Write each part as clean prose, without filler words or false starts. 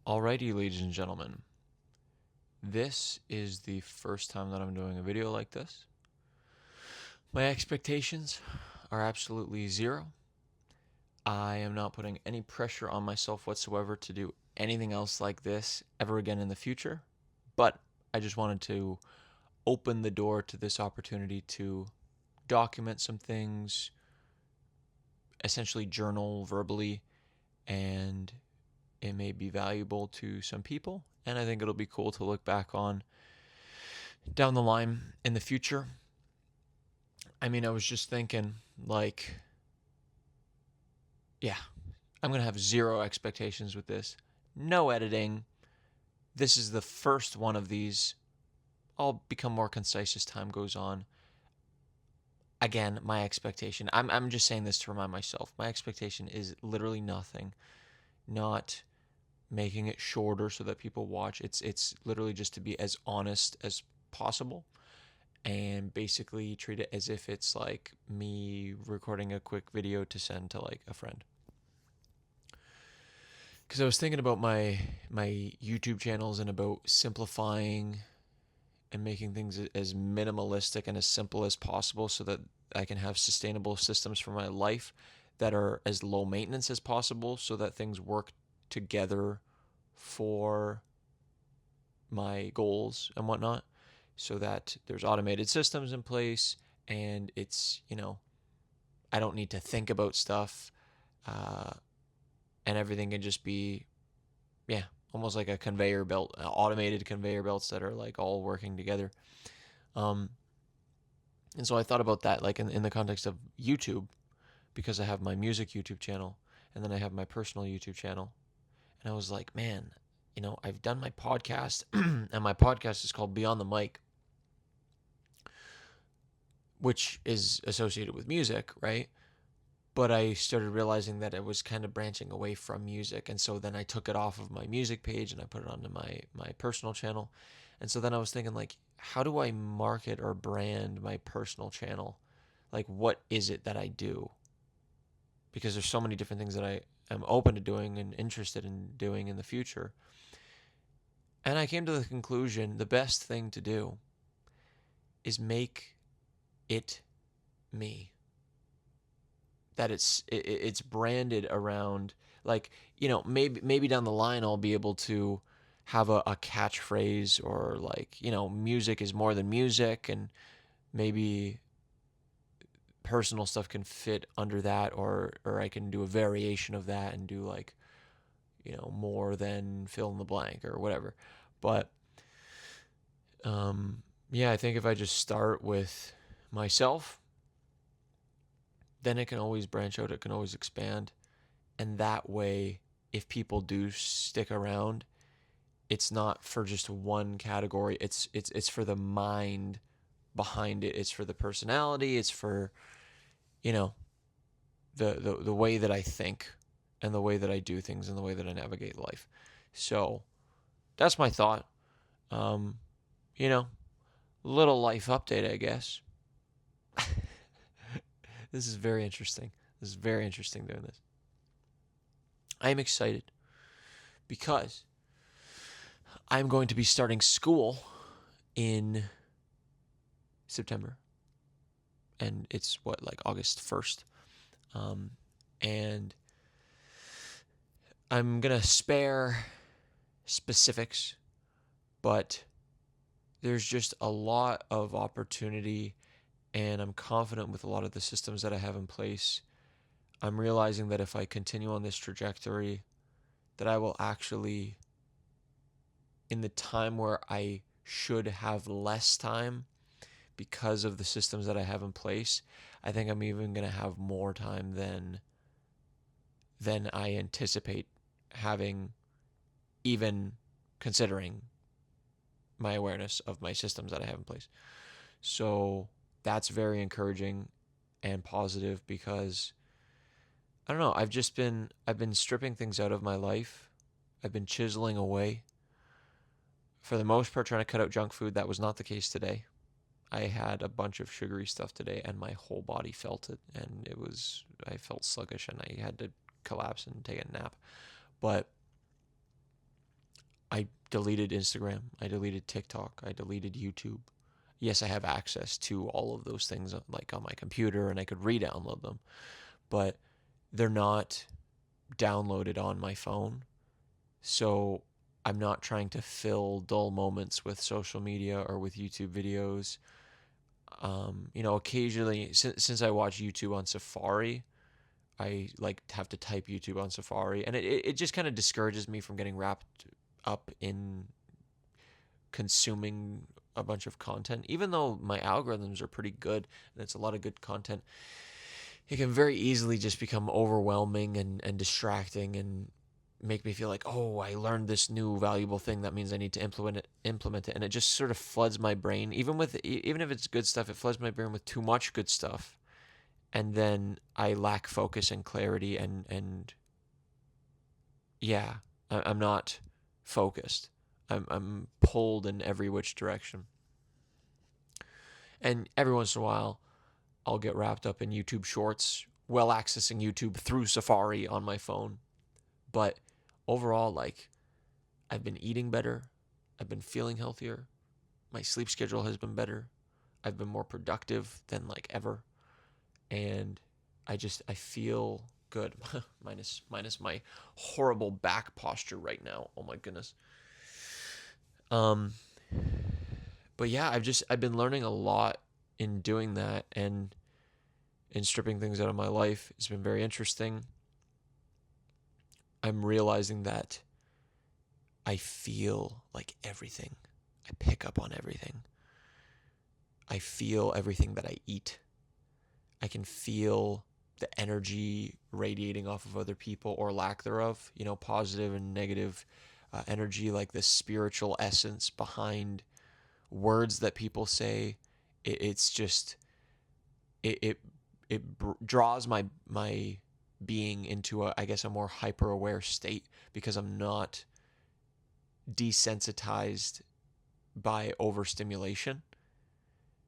Alrighty, ladies and gentlemen, this is the first time that I'm doing a video like this. My expectations are absolutely zero. I am not putting any pressure on myself whatsoever to do anything else like this ever again in the future, but I just wanted to open the door to this opportunity to document some things, essentially journal verbally, and it may be valuable to some people, and I think it'll be cool to look back on down the line in the future. I mean, I was just thinking, like, yeah, I'm going to have zero expectations with this. No editing. This is the first one of these. I'll become more concise as time goes on. Again, my expectation, I'm just saying this to remind myself, my expectation is literally nothing. Not making it shorter so that people watch. It's literally just to be as honest as possible and basically treat it as if it's like me recording a quick video to send to like a friend. Because I was thinking about my YouTube channels and about simplifying and making things as minimalistic and as simple as possible so that I can have sustainable systems for my life that are as low maintenance as possible so that things work together for my goals and whatnot, so that there's automated systems in place and it's, I don't need to think about stuff, uh, and everything can just be, yeah, almost like a conveyor belt, automated conveyor belts that are like all working together. Um, and so I thought about that like in the context of YouTube, because I have my music YouTube channel and then I have my personal YouTube channel. And I was like, man, I've done my podcast and my podcast is called Beyond the Mic, which is associated with music, right? But I started realizing that it was kind of branching away from music. And so then I took it off of my music page and I put it onto my personal channel. And so then I was thinking, like, how do I market or brand my personal channel? Like, what is it that I do? Because there's so many different things that I am open to doing and interested in doing in the future. And I came to the conclusion the best thing to do is make it me. That it's branded around, like, maybe down the line I'll be able to have a catchphrase, or like, music is more than music, and maybe personal stuff can fit under that, or I can do a variation of that and do like, more than fill in the blank or whatever. But yeah, I think if I just start with myself, then it can always branch out, it can always expand. And that way, if people do stick around, it's not for just one category. It's for the mind behind it. It's for the personality. It's for, you know, the way that I think and the way that I do things and the way that I navigate life. So that's my thought. Um, you know, little life update, I guess. This is very interesting. This is very interesting doing this. I am excited because I'm going to be starting school in September. And it's like August 1st. And I'm going to spare specifics, but there's just a lot of opportunity, and I'm confident with a lot of the systems that I have in place. I'm realizing that if I continue on this trajectory, that I will actually, in the time where I should have less time because of the systems that I have in place, I think I'm even going to have more time than I anticipate having, even considering my awareness of my systems that I have in place. So that's very encouraging and positive, because I don't know, I've been stripping things out of my life. I've been chiseling away. For the most part, trying to cut out junk food. That was not the case today. I had a bunch of sugary stuff today, and my whole body felt it, and I felt sluggish, and I had to collapse and take a nap. But deleted Instagram. I deleted TikTok. I deleted YouTube. Yes, I have access to all of those things like on my computer and I could re-download them, but they're not downloaded on my phone. So I'm not trying to fill dull moments with social media or with YouTube videos. Occasionally, since I watch YouTube on Safari, I like have to type YouTube on Safari, and it just kind of discourages me from getting wrapped up in consuming a bunch of content. Even though my algorithms are pretty good and it's a lot of good content, it can very easily just become overwhelming and distracting and make me feel like, oh, I learned this new valuable thing. That means I need to implement it. And it just sort of floods my brain. Even if it's good stuff, it floods my brain with too much good stuff. And then I lack focus and clarity and yeah, I'm not focused. I'm pulled in every which direction. And every once in a while, I'll get wrapped up in YouTube shorts while accessing YouTube through Safari on my phone. But overall, like, I've been eating better. I've been feeling healthier. My sleep schedule has been better. I've been more productive than like ever. And I feel good. minus my horrible back posture right now. Oh my goodness. Um but yeah, I've been learning a lot in doing that and in stripping things out of my life. It's been very interesting. I'm realizing that I feel like everything. I pick up on everything. I feel everything that I eat. I can feel the energy radiating off of other people or lack thereof, positive and negative energy, like the spiritual essence behind words that people say. It's just, it draws my being into I guess a more hyper aware state because I'm not desensitized by overstimulation,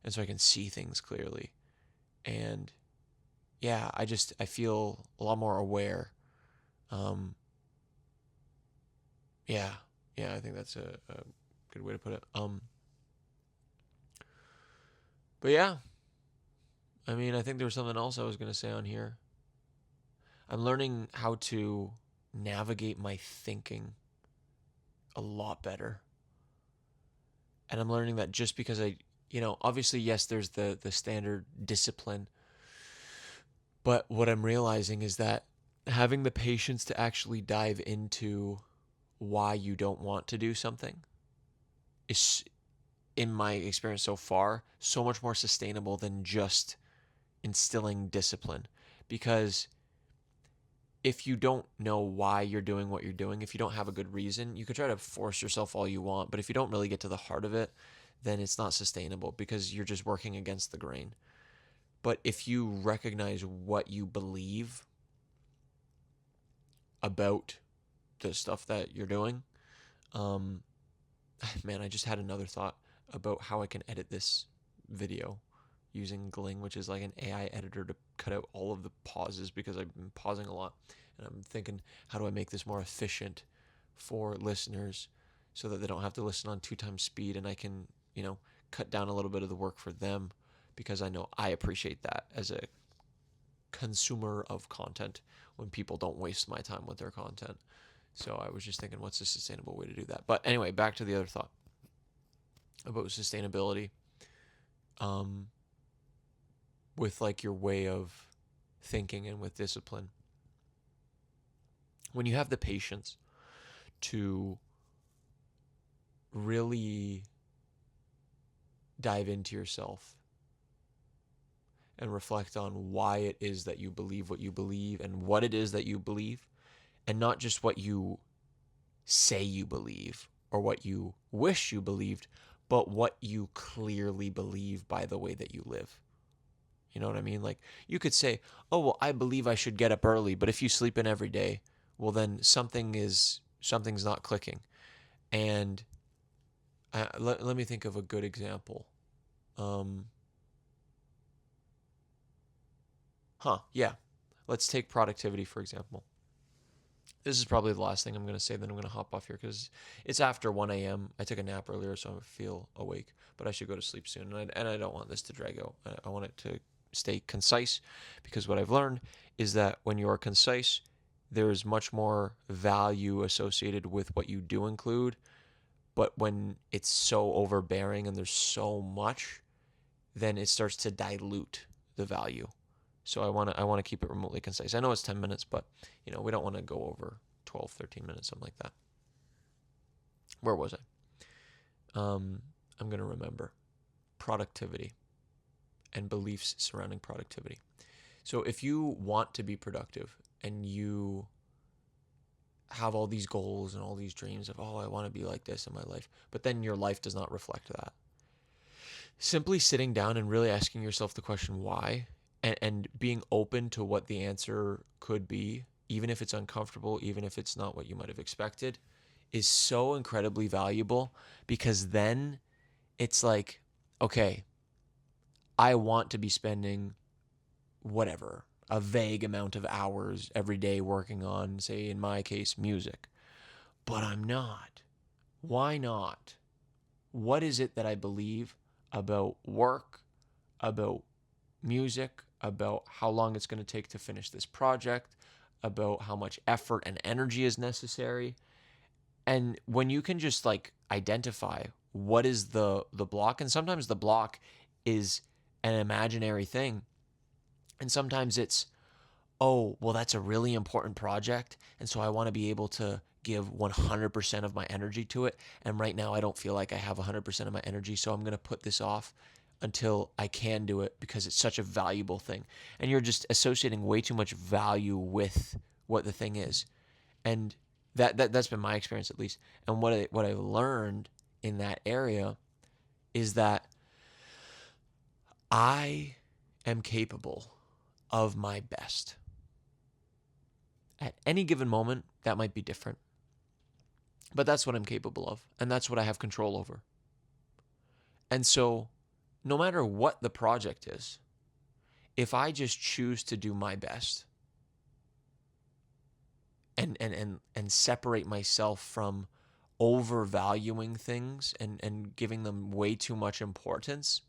and so I can see things clearly. And yeah, I feel a lot more aware. Um, yeah, yeah, I think that's a good way to put it. But yeah, I mean, I think there was something else I was gonna say on here. I'm learning how to navigate my thinking a lot better, and I'm learning that just because obviously, yes, there's the standard discipline, but what I'm realizing is that having the patience to actually dive into why you don't want to do something is, in my experience so far, so much more sustainable than just instilling discipline. Because if you don't know why you're doing what you're doing, if you don't have a good reason, you could try to force yourself all you want, but if you don't really get to the heart of it, then it's not sustainable because you're just working against the grain. But if you recognize what you believe about the stuff that you're doing, um, man, I just had another thought about how I can edit this video using Gling, which is like an AI editor to cut out all of the pauses because I've been pausing a lot. And I'm thinking, how do I make this more efficient for listeners so that they don't have to listen on 2 times speed and I can, cut down a little bit of the work for them because I know I appreciate that as a consumer of content when people don't waste my time with their content. So I was just thinking, what's a sustainable way to do that? But anyway, back to the other thought about sustainability. With like your way of thinking and with discipline. When you have the patience to really dive into yourself and reflect on why it is that you believe what you believe and what it is that you believe, and not just what you say you believe or what you wish you believed, but what you clearly believe by the way that you live. You know what I mean? Like, you could say, oh, well, I believe I should get up early, but if you sleep in every day, well, then something's not clicking. And let me think of a good example. Yeah. Let's take productivity, for example. This is probably the last thing I'm going to say, then I'm going to hop off here because it's after 1 a.m. I took a nap earlier, so I feel awake, but I should go to sleep soon. And I don't want this to drag out. I want it to stay concise, because what I've learned is that when you're concise, there is much more value associated with what you do include. But when it's so overbearing and there's so much, then it starts to dilute the value. So I want to keep it remotely concise. I know it's 10 minutes, but we don't want to go over 12, 13 minutes, something like that. Where was I? I'm going to remember productivity and beliefs surrounding productivity. So if you want to be productive and you have all these goals and all these dreams of, I want to be like this in my life, but then your life does not reflect that. Simply sitting down and really asking yourself the question why, and being open to what the answer could be, even if it's uncomfortable, even if it's not what you might have expected, is so incredibly valuable, because then it's like, okay, I want to be spending whatever, a vague amount of hours every day working on, say, in my case, music, but I'm not. Why not? What is it that I believe about work, about music, about how long it's going to take to finish this project, about how much effort and energy is necessary? And when you can just like identify what is the block, and sometimes the block is an imaginary thing, and sometimes it's, oh, well, that's a really important project, and so I want to be able to give 100% of my energy to it, and right now I don't feel like I have 100% of my energy, so I'm going to put this off until I can do it because it's such a valuable thing. And you're just associating way too much value with what the thing is. And that's been my experience, at least. And what I've learned in that area is that I am capable of my best. At any given moment, that might be different. But that's what I'm capable of, and that's what I have control over. And so, no matter what the project is, if I just choose to do my best and separate myself from overvaluing things and giving them way too much importance,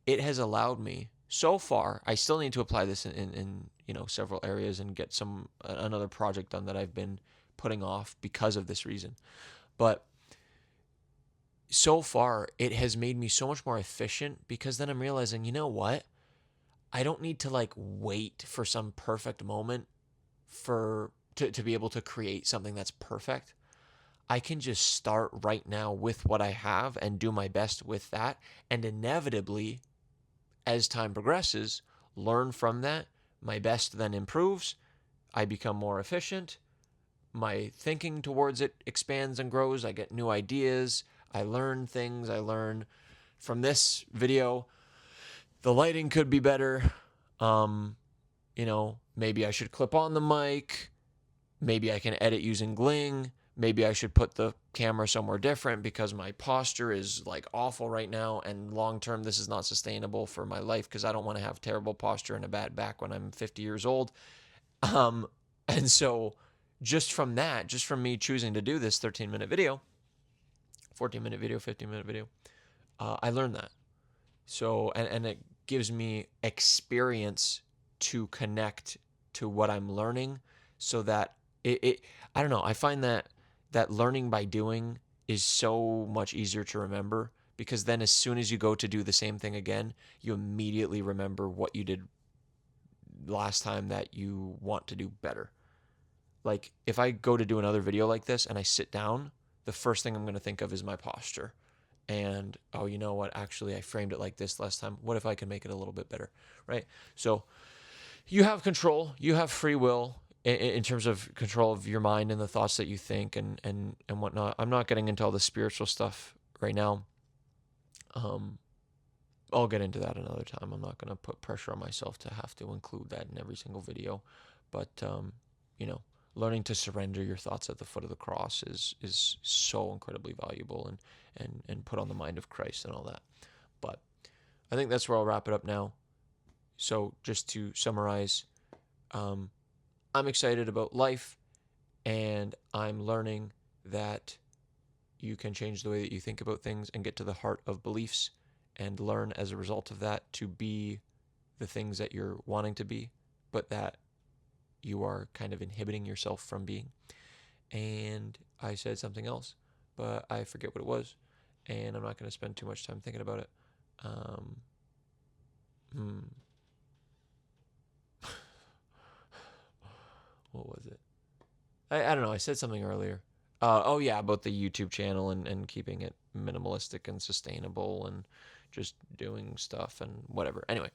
it has allowed me so far. I still need to apply this in several areas and get another project done that I've been putting off because of this reason. But so far, it has made me so much more efficient, because then I'm realizing, you know what? I don't need to like wait for some perfect moment to be able to create something that's perfect. I can just start right now with what I have and do my best with that. And inevitably, as time progresses, learn from that. My best then improves. I become more efficient. My thinking towards it expands and grows. I get new ideas. I learn things. I learn from this video, the lighting could be better. Maybe I should clip on the mic. Maybe I can edit using Gling. Maybe I should put the camera somewhere different because my posture is like awful right now, and long term this is not sustainable for my life, because I don't want to have terrible posture and a bad back when I'm 50 years old. And so just from me choosing to do this 13-minute video, 14-minute video, 15-minute video, I learned that. So, and it gives me experience to connect to what I'm learning, so that I don't know, I find that learning by doing is so much easier to remember, because then as soon as you go to do the same thing again, you immediately remember what you did last time that you want to do better. Like if I go to do another video like this and I sit down, the first thing I'm going to think of is my posture. And, oh, you know what? Actually, I framed it like this last time. What if I can make it a little bit better, right? So you have control. You have free will in terms of control of your mind and the thoughts that you think and whatnot. I'm not getting into all the spiritual stuff right now. I'll get into that another time. I'm not going to put pressure on myself to have to include that in every single video. But, learning to surrender your thoughts at the foot of the cross is so incredibly valuable, and put on the mind of Christ and all that. But I think that's where I'll wrap it up now. So just to summarize, I'm excited about life And I'm learning that you can change the way that you think about things and get to the heart of beliefs and learn as a result of that to be the things that you're wanting to be, but that you are kind of inhibiting yourself from being. And I said something else, but I forget what it was, and I'm not going to spend too much time thinking about it. Um, hmm. What was it? I don't know. I said something earlier. Oh, yeah, about the YouTube channel and keeping it minimalistic and sustainable and just doing stuff and whatever. Anyway,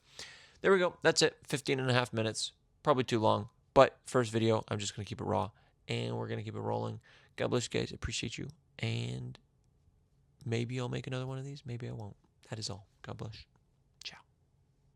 there we go. That's it. 15 and a half minutes. Probably too long. But first video, I'm just going to keep it raw. And we're going to keep it rolling. God bless you guys. Appreciate you. And maybe I'll make another one of these. Maybe I won't. That is all. God bless.